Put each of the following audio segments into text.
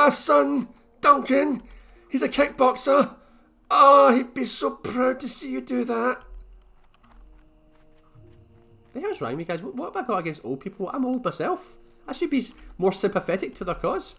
Ah, son, Duncan, he's a kickboxer. Oh, he'd be so proud to see you do that. The hell's wrong with me, guys? What have I got against old people? I'm old myself. I should be more sympathetic to their cause.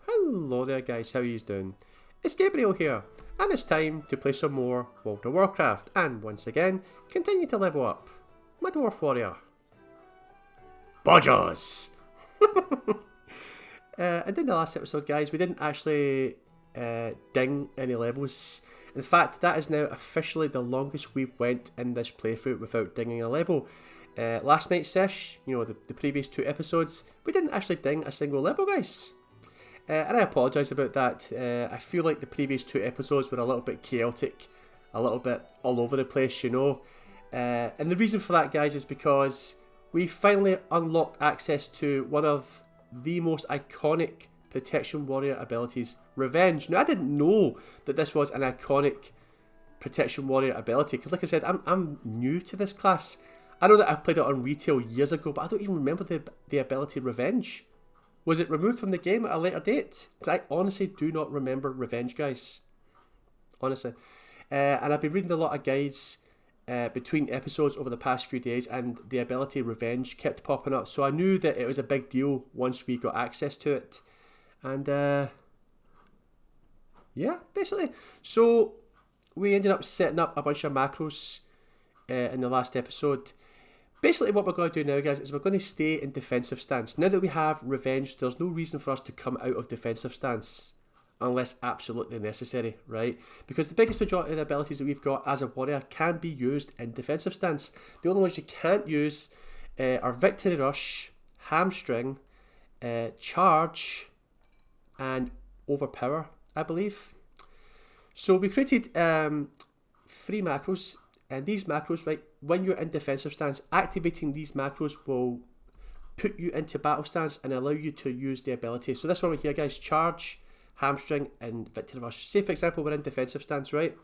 Hello there, guys, how are you doing? It's Gabriel here, and it's time to play some more World of Warcraft, and once again, continue to level up my Dwarf Warrior. Bawjaws! And in the last episode, guys, we didn't actually ding any levels. In fact, that is now officially the longest we've went in this playthrough without dinging a level. Last night's sesh, you know, the previous two episodes, we didn't actually ding a single level, guys. And I apologise about that. I feel like the previous two episodes were a little bit chaotic, a little bit all over the place, you know. And the reason for that, guys, is because we finally unlocked access to one of the most iconic Protection Warrior abilities, Revenge. Now, I didn't know that this was an iconic Protection Warrior ability, because like I said, I'm new to this class. I know that I've played it on retail years ago, but I don't even remember the ability Revenge. Was it removed from the game at a later date? Because I honestly do not remember Revenge, guys. Honestly. And I've been reading a lot of guides between episodes over the past few days, and the ability Revenge kept popping up. So I knew that it was a big deal once we got access to it. And yeah, basically. So we ended up setting up a bunch of macros in the last episode. Basically what we're going to do now, guys, is we're going to stay in defensive stance. Now that we have Revenge, there's no reason for us to come out of defensive stance unless absolutely necessary, right? Because the biggest majority of the abilities that we've got as a warrior can be used in defensive stance. The only ones you can't use are Victory Rush, Hamstring, Charge, and Overpower, I believe. So we created 3 macros. And these macros, right, when you're in defensive stance, activating these macros will put you into battle stance and allow you to use the ability. So this one right here, guys, Charge, Hamstring, and Victory Rush. Say, for example, we're in defensive stance, right?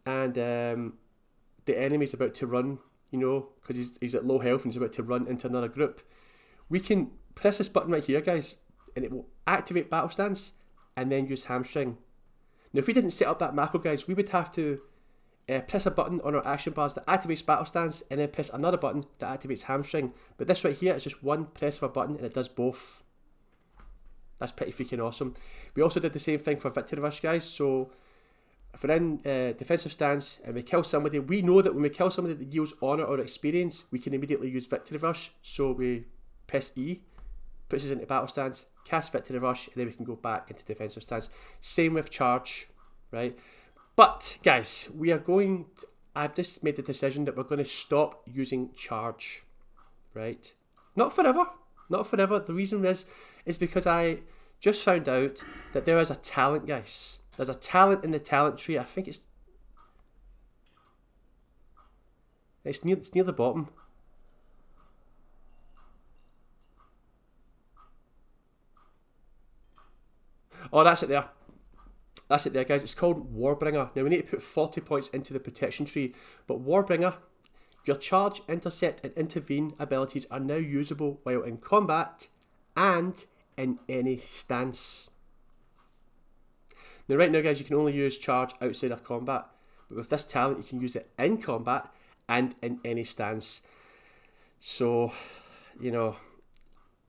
And the enemy's about to run, you know, because he's at low health and he's about to run into another group. We can press this button right here, guys, and it will activate battle stance and then use Hamstring. Now, if we didn't set up that macro, guys, we would have to press a button on our action bars that activates battle stance and then press another button that activates Hamstring. But this right here is just one press of a button and it does both. That's pretty freaking awesome. We also did the same thing for Victory Rush, guys. So if we're in defensive stance and we kill somebody, we know that when we kill somebody that yields honour or experience, we can immediately use Victory Rush. So we press E, puts us into battle stance, cast Victory Rush, and then we can go back into defensive stance. Same with Charge, right? But, guys, I've just made the decision that we're going to stop using Charge, right? Not forever. Not forever. The reason is because I just found out that there is a talent, guys. There's a talent in the talent tree. I think it's near the bottom. Oh, that's it there. That's it there, guys. It's called Warbringer. Now, we need to put 40 points into the protection tree. But Warbringer, your charge, intercept, and intervene abilities are now usable while in combat and in any stance. Now, right now, guys, you can only use charge outside of combat. But with this talent, you can use it in combat and in any stance. So, you know,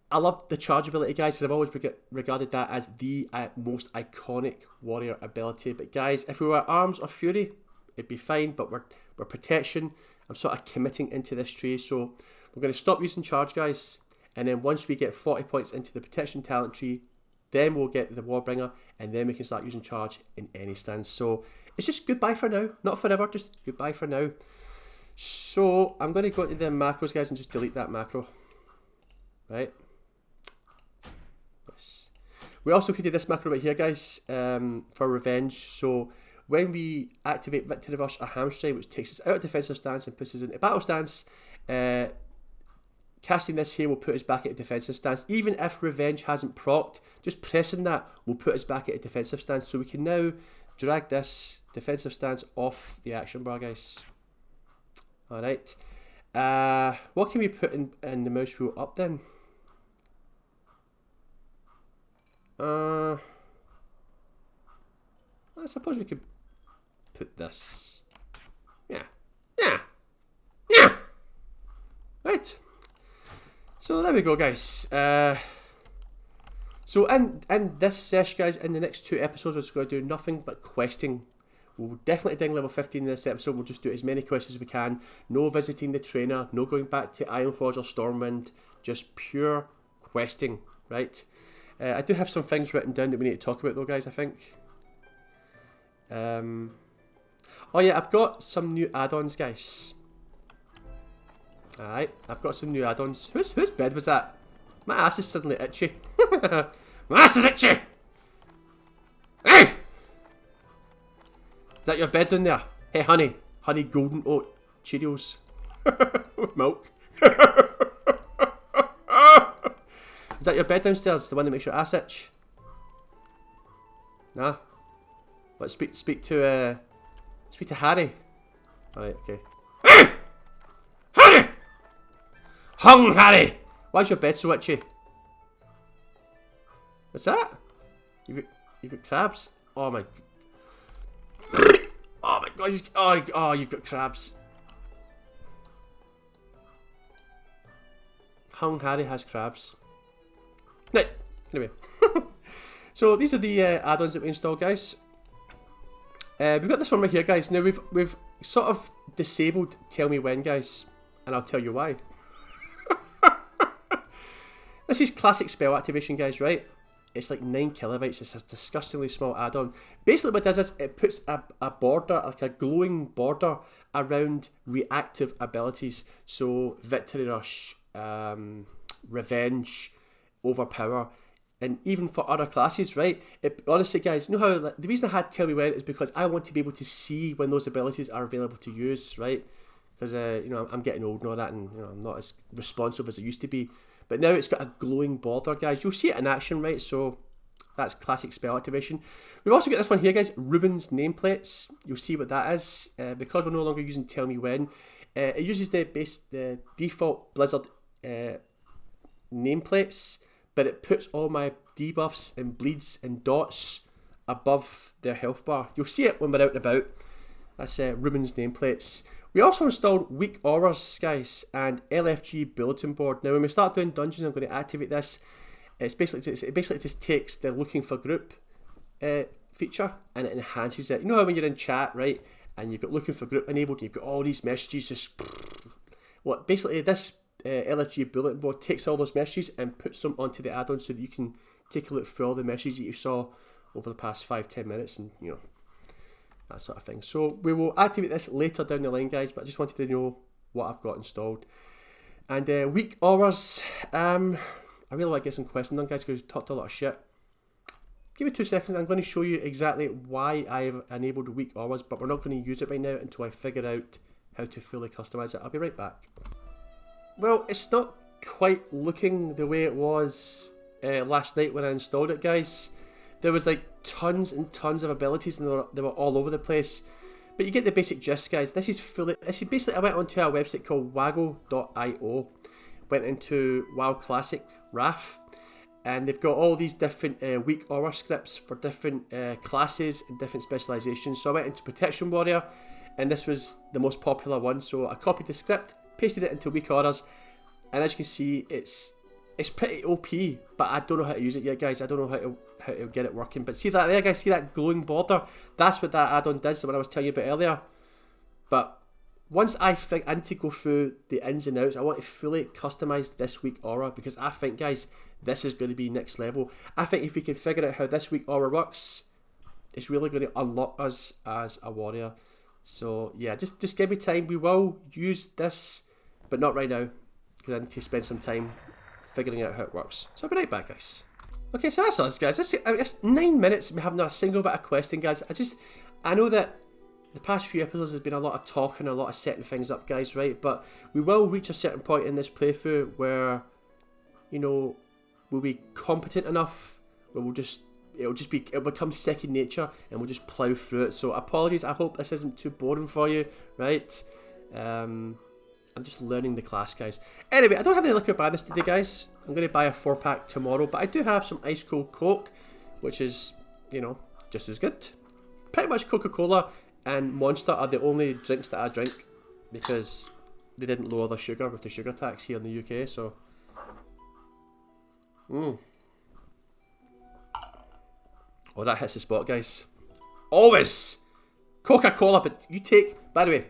I love the charge ability, guys, because I've always regarded that as the most iconic warrior ability. But guys, if we were Arms of Fury, it'd be fine, but we're protection. I'm sort of committing into this tree, so we're going to stop using charge, guys. And then once we get 40 points into the protection talent tree, then we'll get the Warbringer, and then we can start using charge in any stance. So it's just goodbye for now. Not forever, just goodbye for now. So I'm going to go into the macros, guys, and just delete that macro. Right? We also created this macro right here, guys, for Revenge. So when we activate Victory Rush or Hamstring, which takes us out of defensive stance and puts us into battle stance, casting this here will put us back into defensive stance. Even if Revenge hasn't procced, just pressing that will put us back into defensive stance. So we can now drag this defensive stance off the action bar, guys. Alright. What can we put in the mouse wheel up then? I suppose we could put this. Yeah. Right. So there we go, guys. So in this sesh, guys, in the next 2 episodes, we're just going to do nothing but questing. We'll definitely ding level 15 in this episode. We'll just do as many quests as we can. No visiting the trainer. No going back to Ironforge or Stormwind. Just pure questing, right? I do have some things written down that we need to talk about, though, guys, I think. Oh, yeah, I've got some new add-ons, guys. Alright, I've got some new add-ons. Whose bed was that? My ass is suddenly itchy. My ass is itchy! Hey! Is that your bed down there? Hey, honey. Honey golden oat Cheerios. With milk. Is that your bed downstairs? The one that makes your ass itch? Nah. Let's speak to Harry. Alright, okay. Harry! Hung Harry! Why's your bed so itchy? What's that? You've got crabs? Oh my... Oh my god, oh, you've got crabs. Hung Harry has crabs. Right, anyway. So these are the add-ons that we installed, guys. We've got this one right here, guys. Now we've sort of disabled Tell Me When, guys, and I'll tell you why. This is classic spell activation, guys, right? It's like 9 kilobytes. It's a disgustingly small add-on. Basically what it does is it puts a border, like a glowing border around reactive abilities. So Victory Rush, Revenge, Overpower, and even for other classes, right? Honestly, guys, you know how the reason I had Tell Me When is because I want to be able to see when those abilities are available to use, right? Because you know, I'm getting old and all that, and you know, I'm not as responsive as I used to be. But now it's got a glowing border, guys. You'll see it in action, right? So that's classic spell activation. We've also got this one here, guys. Ruben's nameplates. You'll see what that is. Because we're no longer using Tell Me When, it uses the default Blizzard nameplates, but it puts all my debuffs and bleeds and dots above their health bar. You'll see it when we're out and about. That's Ruben's nameplates. We also installed weak auras, guys, and LFG bulletin board. Now, when we start doing dungeons, I'm going to activate this. It basically just takes the looking for group feature and it enhances it. You know how when you're in chat, right, and you've got looking for group enabled, and you've got all these messages just... Well, basically this LFG bulletin board takes all those messages and puts them onto the add-on so that you can take a look through all the messages that you saw over the past 5-10 minutes, and you know, that sort of thing. So we will activate this later down the line, guys, but I just wanted to know what I've got installed. And weak auras, I really want to get some questions done, guys, because we've talked a lot of shit. Give me 2 seconds. I'm going to show you exactly why I've enabled weak auras, but we're not going to use it right now until I figure out how to fully customize it. I'll be right back. Well, it's not quite looking the way it was last night when I installed it, guys. There was like tons and tons of abilities, and they were all over the place. But you get the basic gist, guys. This is basically, I went onto a website called waggle.io, went into WoW Classic RAF, and they've got all these different weak aura scripts for different classes and different specializations. So I went into Protection Warrior, and this was the most popular one. So I copied the script, pasted it into weak auras, and as you can see, it's pretty OP, but I don't know how to use it yet, guys. I don't know how to get it working. But see that there, guys? See that glowing border? That's what that add-on does, the one I was telling you about earlier. But once I need to go through the ins and outs, I want to fully customize this weak aura, because I think, guys, this is going to be next level. I think if we can figure out how this weak aura works, it's really going to unlock us as a warrior. So yeah, just give me time. We will use this, but not right now, because I need to spend some time figuring out how it works. So I'll be right back, guys. Okay, so that's us, guys. It's 9 minutes and we haven't done a single bit of questing, guys. I know that the past few episodes has been a lot of talking and a lot of setting things up, guys, right? But we will reach a certain point in this playthrough where, you know, we'll be competent enough where we'll just it'll become second nature, and we'll just plough through it. So apologies, I hope this isn't too boring for you, right? I'm just learning the class, guys. Anyway, I don't have any liquor to buy this today, guys. I'm going to buy a 4-pack tomorrow, but I do have some ice cold Coke, which is, you know, just as good. Pretty much Coca-Cola and Monster are the only drinks that I drink, because they didn't lower the sugar with the sugar tax here in the UK, so... Oh, that hits the spot, guys. Always! Coca-Cola, but you take... By the way,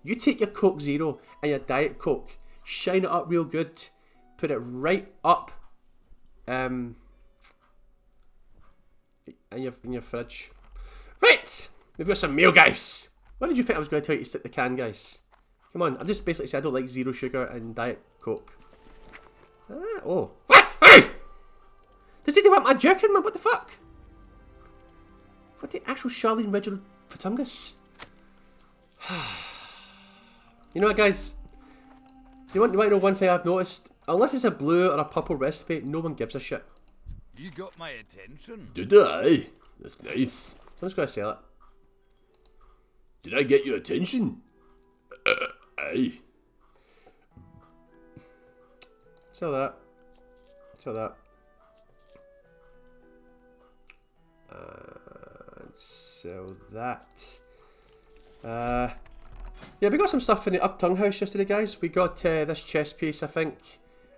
you take your Coke Zero and your Diet Coke, shine it up real good, put it right up in your fridge. Right! We've got some meal, guys. What did you think I was going to tell you to stick the can, guys? Come on, I'm just basically saying I don't like zero sugar and Diet Coke. Oh. What? Hey! Does he want my jerkin, man? What the fuck? What the actual Charlene Reginald Fatungus? You know what, guys? You want to know one thing I've noticed? Unless it's a blue or a purple recipe, no one gives a shit. You got my attention. Did I? That's nice. Someone's got to sell it. Did I get your attention? Aye. Sell that. Sell that. Sell that. Yeah, we got some stuff in the Uptung house yesterday, guys. We got this chest piece, I think.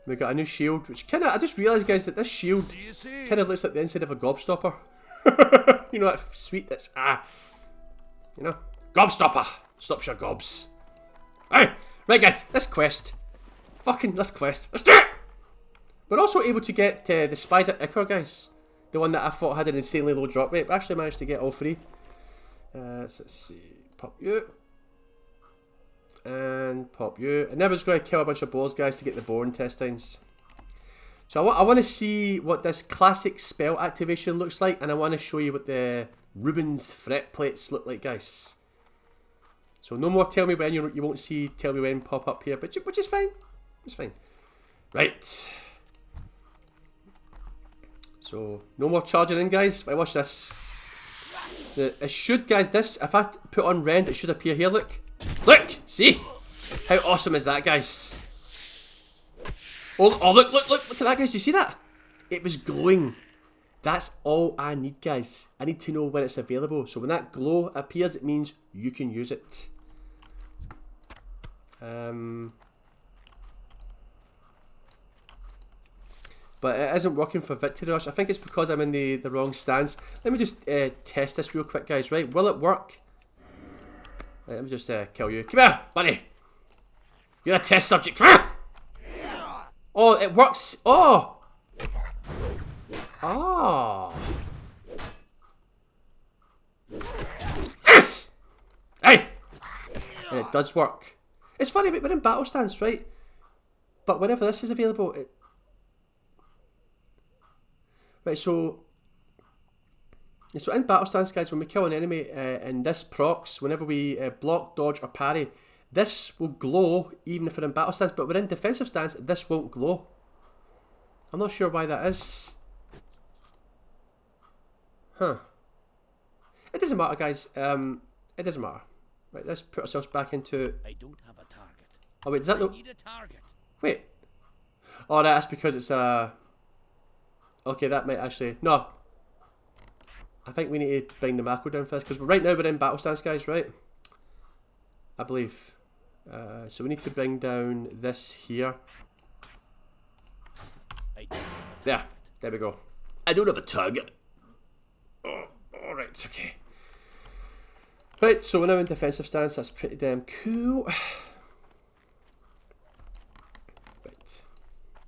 We got a new shield, which kind of, I just realised, guys, that this shield kind of looks like the inside of a gobstopper. You know that sweet, that's, you know, gobstopper. Stops your gobs. Hey, right, guys, this quest. This quest. Let's do it! We're also able to get the spider ichor, guys. The one that I thought had an insanely low drop rate. We actually managed to get all three. So let's see. Pop you. And pop you. And then we're just going to kill a bunch of boars, guys, to get the boar intestines. So I want to see what this classic spell activation looks like. And I want to show you what the Rubens threat plates look like, guys. So no more tell me when. You won't see tell me when pop up here. Which is fine. It's fine. Right. So, no more charging in, guys. Right, watch this. It should, guys, this, if I put on rend, it should appear here, look. Look! See? How awesome is that, guys? Oh, look at that, guys. Do you see that? It was glowing. That's all I need, guys. I need to know when it's available. So when that glow appears, it means you can use it. But it isn't working for Victory Rush. I think it's because I'm in the wrong stance. Let me just test this real quick, guys, right? Will it work? Right, let me just kill you. Come here, buddy. You're a test subject. Come here. Oh, it works. Oh. Oh. Hey. And it does work. It's funny, we're in battle stance, right? But whenever this is available, it... Right, so in battle stance, guys, when we kill an enemy and this procs, whenever we block, dodge, or parry, this will glow even if we're in battle stance, but we're in defensive stance, this won't glow. I'm not sure why that is. Huh. It doesn't matter, guys. It doesn't matter. Right, let's put ourselves back into... I don't have a target. Oh, wait, does that... I need a target. Wait. Oh, that's because it's a... Okay, that might actually... No. I think we need to bring the macro down first, because right now we're in battle stance, guys, right? I believe. So we need to bring down this here. There we go. I don't have a target. Oh, alright, okay. Right, so we're now in defensive stance, that's pretty damn cool. Right.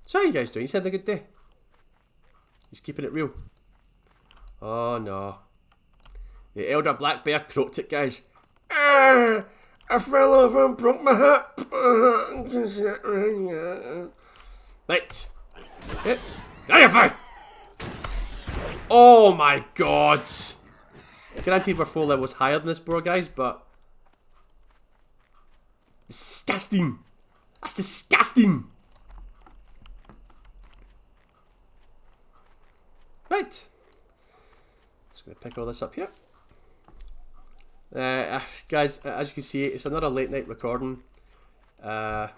So how you guys doing? You said a good day? He's keeping it real. Oh no. The elder black bear croaked it, guys. I fell over and broke my hip. Right. Okay. Now you're fine. Oh my god. Granted, we're 4 levels higher than this boar, guys, but... Disgusting. That's disgusting. Right. Just going to pick all this up here. Guys, as you can see, it's another late night recording. Yeah.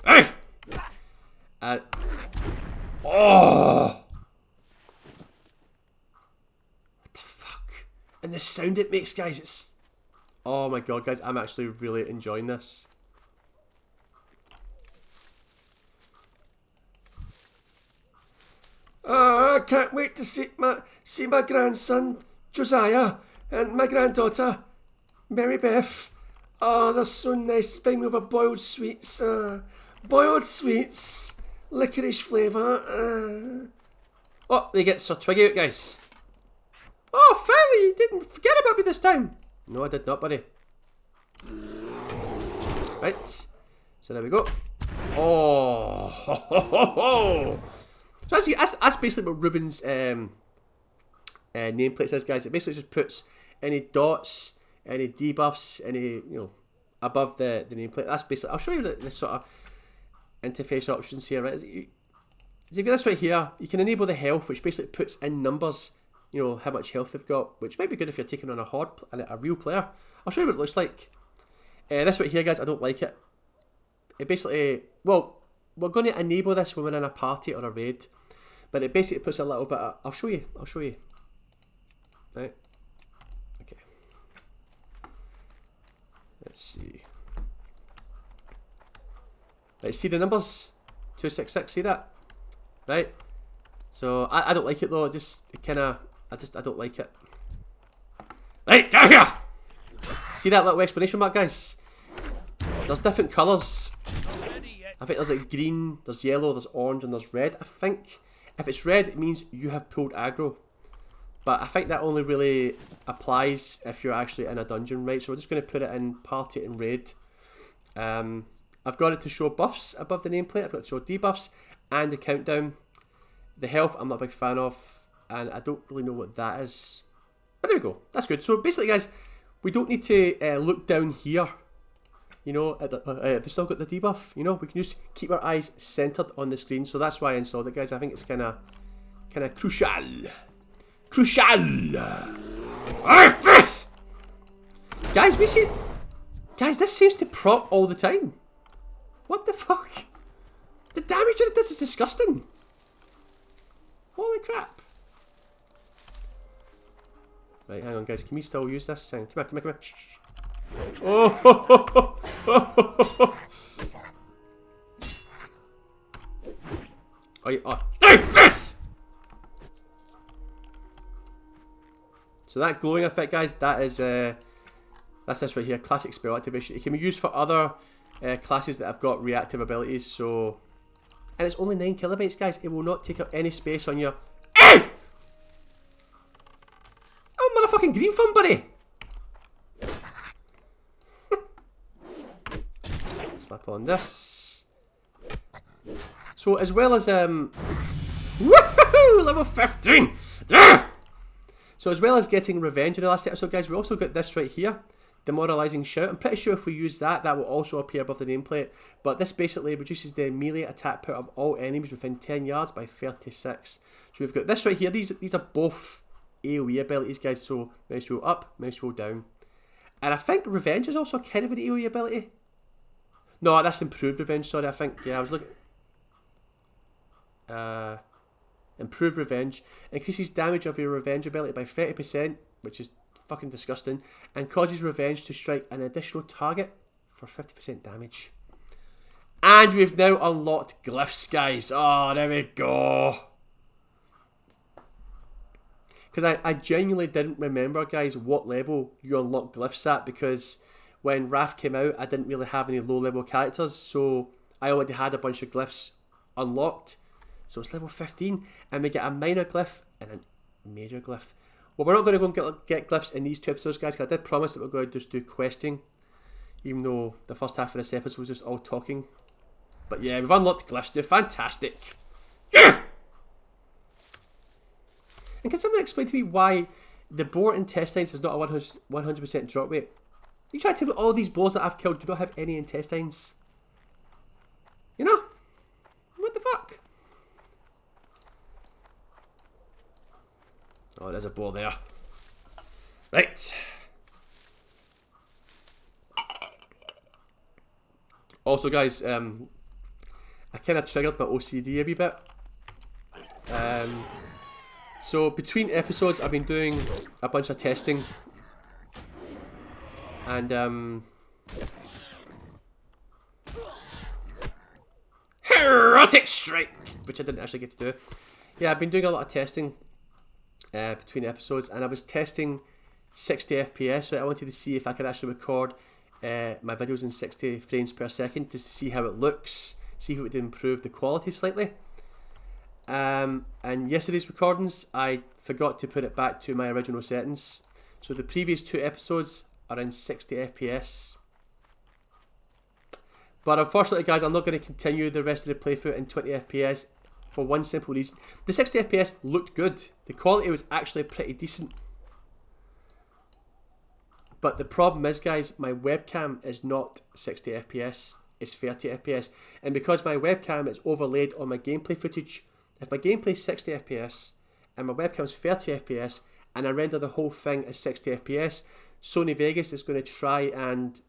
Hey! Oh! What the fuck? And the sound it makes, guys, it's... Oh my god, guys, I'm actually really enjoying this. I can't wait to see my grandson, Josiah, and my granddaughter, Mary Beth. Oh, they're so nice. Bring me over boiled sweets. Boiled sweets. Licorice flavour. Oh, they get Sir Twiggy out, guys. Oh, finally, you didn't forget about me this time. No, I did not, buddy. Right. So there we go. Oh, ho, ho, ho, ho. So that's basically what Ruben's nameplate says, guys. It basically just puts any dots, any debuffs, any, above the nameplate. That's basically, I'll show you the sort of interface options here, right? So if you get this right here, you can enable the health, which basically puts in numbers, how much health they've got, which might be good if you're taking on a horde, a real player. I'll show you what it looks like. This right here, guys, I don't like it. It basically, well, we're going to enable this when we're in a party or a raid, but it basically puts a little bit of, I'll show you. Right. Okay. Let's see. Right, see the numbers? 266, see that? Right? So, I don't like it though, I don't like it. Right, down here! See that little exclamation mark, guys? There's different colours. I think there's like green, there's yellow, there's orange, and there's red. I think if it's red, it means you have pulled aggro. But I think that only really applies if you're actually in a dungeon, right? So we're just going to put it in party and raid. I've got it to show buffs above the nameplate. I've got it to show debuffs and the countdown. The health, I'm not a big fan of, and I don't really know what that is. But there we go. That's good. So basically, guys, we don't need to look down here. If they still got the debuff, we can just keep our eyes centered on the screen. So that's why I installed it, guys. I think it's kind of crucial. Guys, this seems to prop all the time. What the fuck? The damage that it does is disgusting. Holy crap. Right, hang on, guys. Can we still use this thing? Come here. Shh. Oh! So that glowing effect, guys, that is that's this right here, classic spell activation. It can be used for other classes that have got reactive abilities. So, and it's only 9 kilobytes, guys. It will not take up any space on your. Oh, motherfucking green thumb, buddy! Slap on this. So as well as woohoo, level 15. So as well as getting revenge in the last episode, guys, we also got this right here, demoralizing shout. I'm pretty sure if we use that will also appear above the nameplate. But this basically reduces the melee attack power of all enemies within 10 yards by 36. So we've got this right here. These are both AoE abilities, guys. So mouse wheel up, mouse wheel down, and I think revenge is also kind of an AoE ability. No, that's improved revenge, sorry, I think. Yeah, I was looking. Improved revenge. Increases damage of your revenge ability by 30%, which is fucking disgusting. And causes revenge to strike an additional target for 50% damage. And we've now unlocked glyphs, guys. Oh, there we go. Because I genuinely didn't remember, guys, what level you unlock glyphs at. Because when Wrath came out, I didn't really have any low-level characters, so I already had a bunch of glyphs unlocked. So it's level 15, and we get a minor glyph and a major glyph. Well, we're not going to go and get glyphs in these 2 episodes, guys, because I did promise that we're going to just do questing, even though the first half of this episode was just all talking. But yeah, we've unlocked glyphs, they're fantastic. Yeah! And can someone explain to me why the boar intestines is not a 100% drop rate? You try to tell me all these boars that I've killed do not have any intestines? What the fuck? Oh, there's a boar there. Right. Also, guys, I kind of triggered my OCD a wee bit. So between episodes, I've been doing a bunch of testing, and erotic strike, which I didn't actually get to do. Yeah, I've been doing a lot of testing between episodes, and I was testing 60 FPS. So I wanted to see if I could actually record my videos in 60 frames per second, just to see how it looks, see if it would improve the quality slightly. And yesterday's recordings, I forgot to put it back to my original settings. So the previous 2 episodes are in 60 FPS. But unfortunately, guys, I'm not going to continue the rest of the playthrough in 20 FPS for one simple reason. The 60 FPS looked good. The quality was actually pretty decent. But the problem is, guys, my webcam is not 60 FPS. It's 30 FPS. And because my webcam is overlaid on my gameplay footage, if my gameplay is 60 FPS and my webcam is 30 FPS and I render the whole thing as 60 FPS, Sony Vegas is going to try and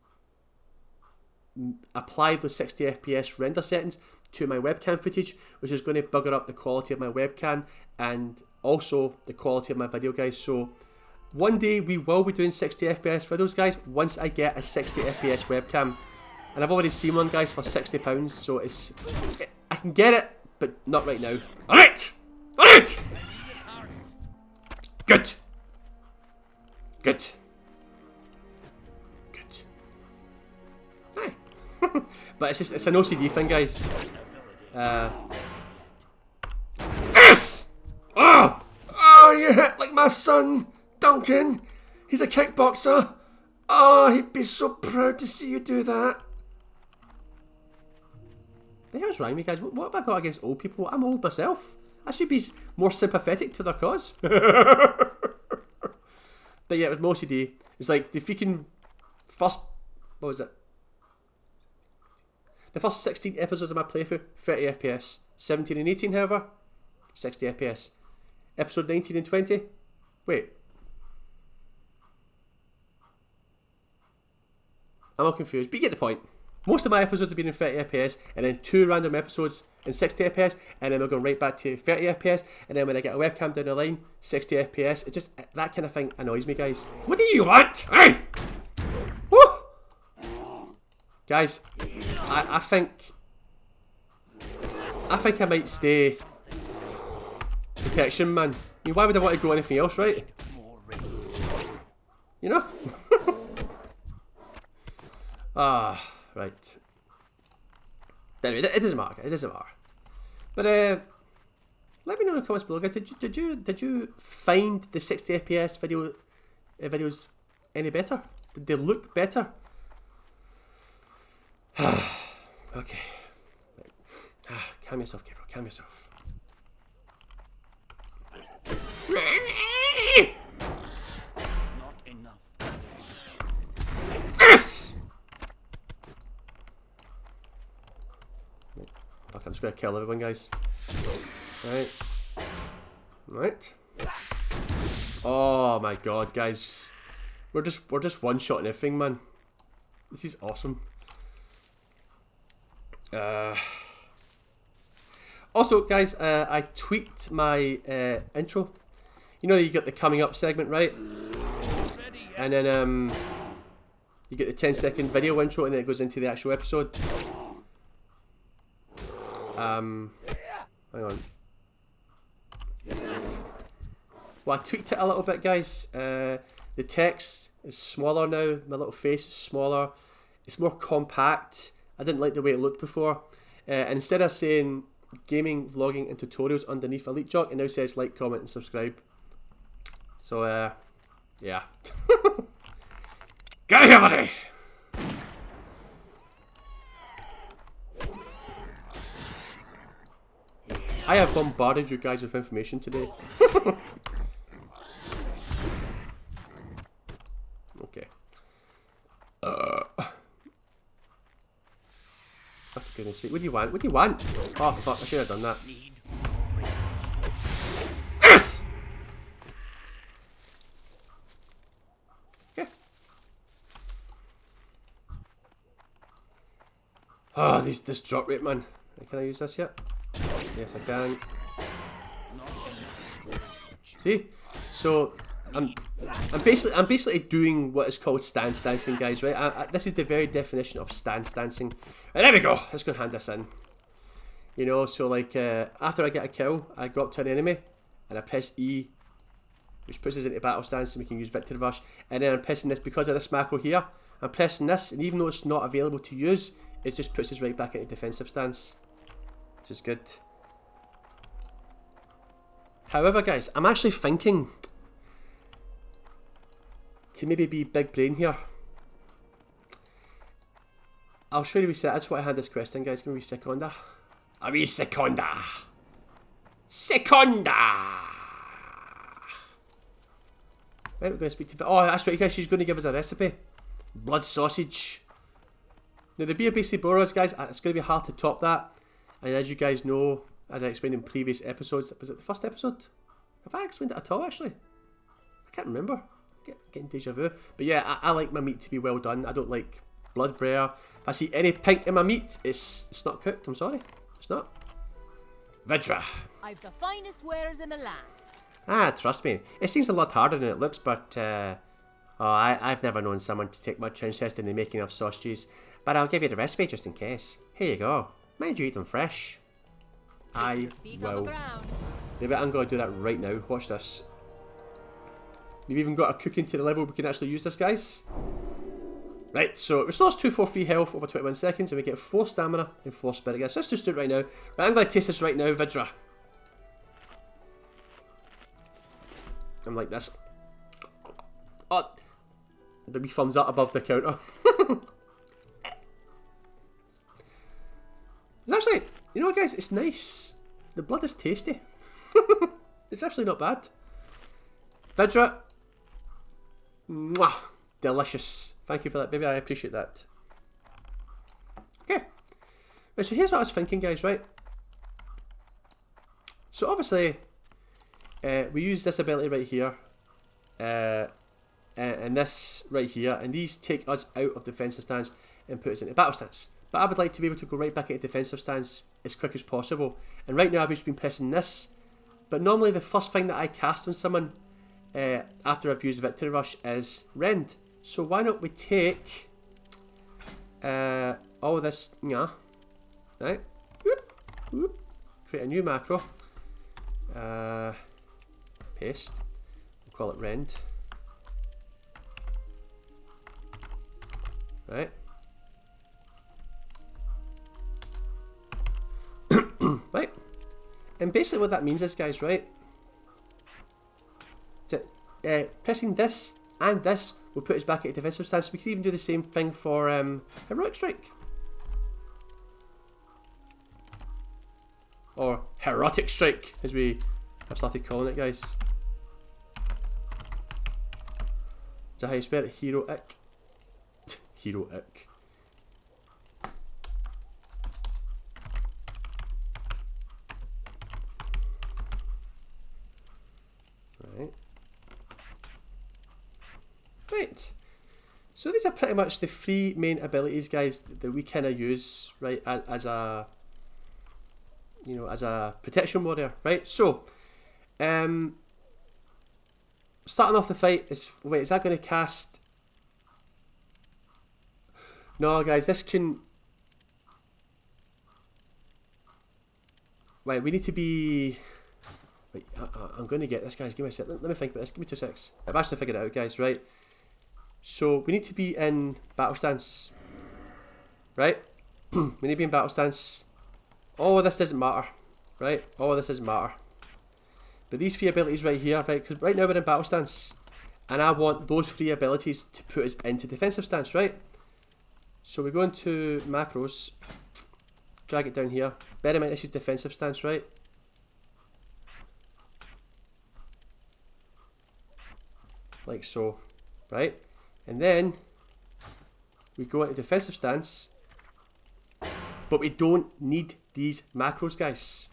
apply the 60 FPS render settings to my webcam footage, which is going to bugger up the quality of my webcam and also the quality of my video, guys. So one day we will be doing 60 FPS videos, guys, once I get a 60 FPS webcam. And I've already seen one, guys, for £60, so I can get it, but not right now. Alright! Alright! Good! Good. Good. Hi. But it's an OCD thing, guys. Yes! Oh! Oh, you hit like my son, Duncan. He's a kickboxer. Oh, he'd be so proud to see you do that. The hell's wrong with me, guys? What have I got against old people? I'm old myself. I should be more sympathetic to their cause. But yeah, with OCD, it's like the freaking first... What was it? The first 16 episodes of my playthrough, 30 FPS. 17 and 18, however, 60 FPS. Episode 19 and 20? Wait. I'm all confused, but you get the point. Most of my episodes have been in 30 FPS, and then 2 random episodes in 60 FPS, and then we're going right back to 30 FPS, and then when I get a webcam down the line, 60 FPS. It just, that kind of thing annoys me, guys. What do you want? Hey! Woo! Guys, I think I might stay protection, man. I mean, why would I want to go anything else, right? You know? Ah, right. Anyway, it doesn't matter. It doesn't matter. But let me know in the comments below, guys. Did you find the 60 FPS videos any better? Did they look better? Okay. Calm yourself, Gabriel. Calm yourself. Not enough. Yes! Fuck, I'm just gonna kill everyone, guys. Right. Right. Oh my god, guys. We're just one-shotting everything, man. This is awesome. Also, guys, I tweaked my intro. You know, you got the coming up segment, right? And then you get the 10-second video intro, and then it goes into the actual episode. Hang on. Well, I tweaked it a little bit, guys. The text is smaller now. My little face is smaller. It's more compact. I didn't like the way it looked before. And instead of saying gaming, vlogging, and tutorials underneath Elite Jock, it now says like, comment, and subscribe. So, yeah. Get here, buddy! I have bombarded you guys with information today. Okay. For goodness sake, what do you want? What do you want? Oh fuck, I should have done that. Yes! Oh, this drop rate, man. Can I use this yet? Yes, I can. See? So I'm basically doing what is called stance dancing, guys, right? This is the very definition of stance dancing. And there we go. Let's go and hand this in. You know, so like after I get a kill, I go up to an enemy and I press E, which puts us into battle stance, and we can use Victory Rush. And then I'm pressing this because of this macro here. I'm pressing this, and even though it's not available to use, it just puts us right back into defensive stance, which is good. However, guys, I'm actually thinking to maybe be big brain here. I'll show you a reset. I just want to hand this quest in, guys. Give me a wee seconder. A wee seconder. Seconder. Right, we're going to speak to... Oh, that's right, guys. She's going to give us a recipe. Blood sausage. Now, the beer basically Bawjaws, guys, it's going to be hard to top that. And as you guys know, as I explained in previous episodes, was it the first episode? Have I explained it at all, actually? I can't remember. Getting deja vu. But yeah, I like my meat to be well done. I don't like blood rare. If I see any pink in my meat, it's not cooked. I'm sorry. It's not. Vidra. I've the finest wares in the land. Ah, trust me. It seems a lot harder than it looks, but I've never known someone to take much interest in the making of sausages. But I'll give you the recipe just in case. Here you go. Mind you eat them fresh. I will. Maybe I'm going to do that right now. Watch this. We've even got a cooking to the level we can actually use this, guys. Right, so it restores 243 health over 21 seconds, and we get 4 stamina and 4 spirit, guys. So let's just do it right now. Right, I'm going to taste this right now, Vidra. I'm like this. Oh, the wee thumbs up above the counter. It's actually, you know what, guys, it's nice. The blood is tasty. It's actually not bad. Vidra. Mwah. Delicious. Thank you for that, baby. I appreciate that. Okay. Right, so here's what I was thinking, guys, right? So obviously, we use this ability right here. And this right here. And these take us out of defensive stance and put us into battle stance. But I would like to be able to go right back into defensive stance as quick as possible. And right now I've just been pressing this. But normally the first thing that I cast on someone after I've used Victory Rush is Rend. So why not we take all of this, right? Whoop, whoop. Create a new macro. Paste. We'll call it Rend. Right. Right. And basically what that means is, guys, right? Pressing this and this will put us back at defensive stance. We could even do the same thing for Heroic Strike. Or Heroic Strike, as we have started calling it, guys. Is that how you spell it? Heroic. Heroic. Right, so these are pretty much the 3 main abilities, guys, that we kind of use, right, as a, you know, as a protection warrior, right? So, starting off the fight is, wait, is that going to cast? No, guys, this can. Right, we need to be. Wait, I'm going to get this, guys. Give me a sec. Let me think about this. Give me 2 seconds. I've actually figured it out, guys. Right. So we need to be in battle stance. Right. We need to be in battle stance. All of this doesn't matter. Right. All of this doesn't matter. But these 3 abilities right here, right? Because right now we're in battle stance, and I want those 3 abilities to put us into defensive stance, right? So we go into macros. Drag it down here. Bear in mind this is defensive stance, right? Like so, right? And then we go into defensive stance, but we don't need these macros, guys.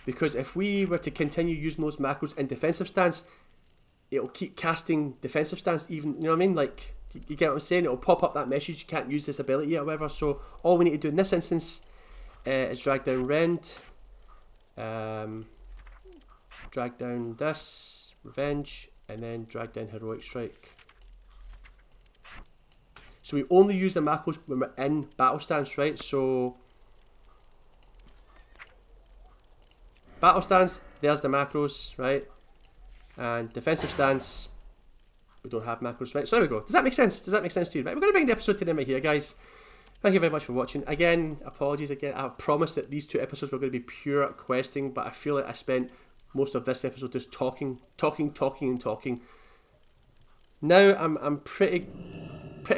Because if we were to continue using those macros in defensive stance, it'll keep casting defensive stance even, you know what I mean? Like, You get what I'm saying? It'll pop up that message, you can't use this ability or whatever. So all we need to do in this instance is drag down Rend, drag down this, Revenge, and then drag down Heroic Strike. So we only use the macros when we're in battle stance, right? So battle stance, there's the macros, right? And defensive stance, we don't have macros, right? So there we go. Does that make sense? Does that make sense to you? Right, we're going to bring the episode to the end right here, guys. Thank you very much for watching. Again, apologies again. I promised that these 2 episodes were going to be pure questing, but I feel like I spent most of this episode just talking. Now I'm pretty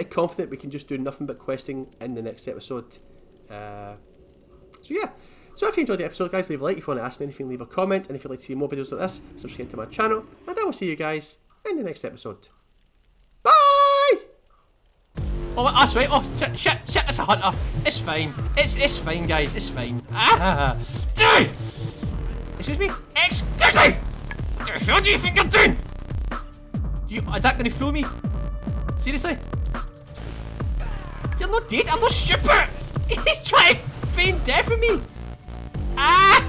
confident we can just do nothing but questing in the next episode. So yeah. So if you enjoyed the episode, guys, leave a like. If you want to ask me anything, leave a comment. And if you'd like to see more videos like this, subscribe to my channel. And I will see you guys in the next episode. Bye! Oh, that's right. Oh, shit, it's a hunter. It's fine. It's fine, guys. It's fine. Excuse me? Excuse me! What the hell do you think you're doing? Is that going to fool me? Seriously? You're not dead. I'm not stupid. He's trying to feign death with me. Ah!